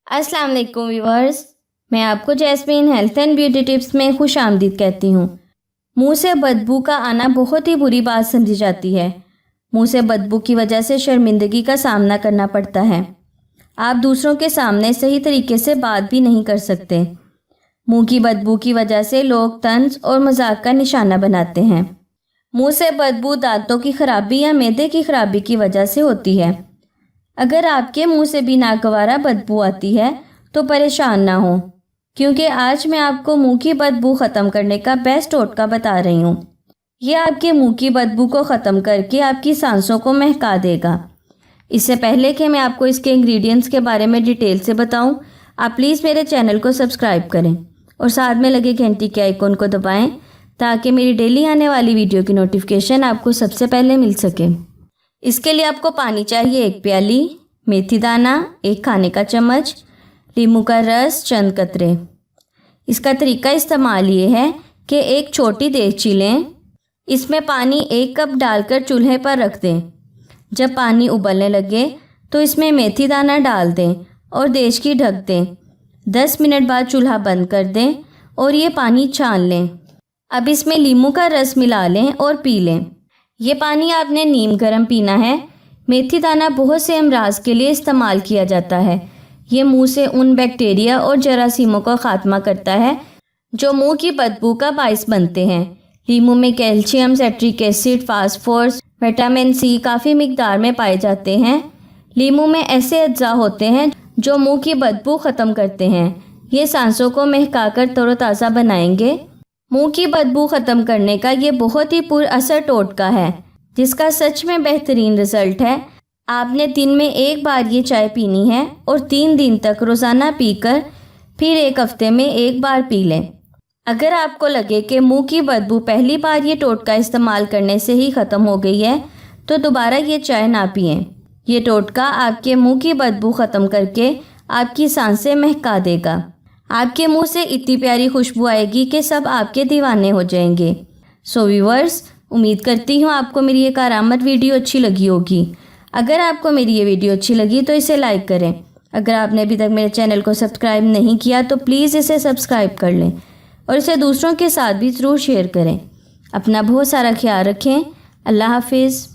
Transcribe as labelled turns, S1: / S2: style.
S1: अस्सलाम वालेकुम व्यूअर्स, मैं आपको jasmine health and beauty tips में खुश आमदीद कहती हूँ। मुंह से बदबू का आना बहुत ही बुरी बात समझी जाती है। मुंह से बदबू की वजह से शर्मिंदगी का सामना करना पड़ता है। आप दूसरों के सामने सही तरीके से बात भी नहीं कर सकते। मुंह की बदबू की वजह से लोग तंज और मजाक का निशाना बनाते हैं। मुंह से बदबू दांतों की खराबी या मैदे की खराबी की वजह से होती है। अगर आपके मुंह से भी नागवारा बदबू आती है तो परेशान ना हो, क्योंकि आज मैं आपको मुंह की बदबू ख़त्म करने का बेस्ट टोटका बता रही हूँ। ये आपके मुंह की बदबू को ख़त्म करके आपकी सांसों को महका देगा। इससे पहले कि मैं आपको इसके इंग्रेडिएंट्स के बारे में डिटेल से बताऊं, आप प्लीज़ मेरे चैनल को सब्सक्राइब करें और साथ में लगे घंटी के आइकॉन को दबाएं ताकि मेरी डेली आने वाली वीडियो की नोटिफिकेशन आपको सबसे पहले मिल सके। इसके लिए आपको पानी चाहिए 1 प्याली, मेथी दाना 1 खाने का चम्मच, नींबू का रस चंद कतरे। इसका तरीका इस्तेमाल ये है कि एक छोटी देगची लें, इसमें पानी 1 कप डालकर चूल्हे पर रख दें। जब पानी उबलने लगे तो इसमें मेथी दाना डाल दें और देगची ढक दें। 10 मिनट बाद चूल्हा बंद कर दें और ये पानी छान लें। अब इसमें नींबू का रस मिला लें और पी लें। ये पानी आपने नीम गर्म पीना है। मेथी दाना बहुत से अमराज के लिए इस्तेमाल किया जाता है। ये मुंह से उन बैक्टीरिया और जरासीमों का खात्मा करता है जो मुंह की बदबू का बाइस बनते हैं। नींबू में calcium, citric acid, phosphorus, vitamin C काफ़ी मिकदार में पाए जाते हैं। नींबू में ऐसे अज्जा होते हैं जो मुंह की बदबू ख़त्म करते हैं। ये सांसों को महकाकर तरोताज़ा बनाएंगे। मुंह की बदबू ख़त्म करने का ये बहुत ही पुरअसर टोटका है जिसका सच में बेहतरीन रिज़ल्ट है। आपने दिन में 1 बार ये चाय पीनी है और 3 दिन तक रोज़ाना पीकर फिर 1 हफ्ते में 1 बार पी लें। अगर आपको लगे कि मुंह की बदबू पहली बार ये टोटका इस्तेमाल करने से ही ख़त्म हो गई है तो दोबारा ये चाय ना पिएं। ये टोटका आपके मुंह की बदबू ख़त्म करके आपकी सांसें महका देगा। आपके मुंह से इतनी प्यारी खुशबू आएगी कि सब आपके दीवाने हो जाएंगे। सो व्यूअर्स, उम्मीद करती हूँ आपको मेरी ये कारआमद वीडियो अच्छी लगी होगी। अगर आपको मेरी ये वीडियो अच्छी लगी तो इसे लाइक करें। अगर आपने अभी तक मेरे चैनल को सब्सक्राइब नहीं किया तो प्लीज़ इसे सब्सक्राइब कर लें और इसे दूसरों के साथ भी ज़रूर शेयर करें। अपना बहुत सारा ख्याल रखें। अल्लाह हाफिज़।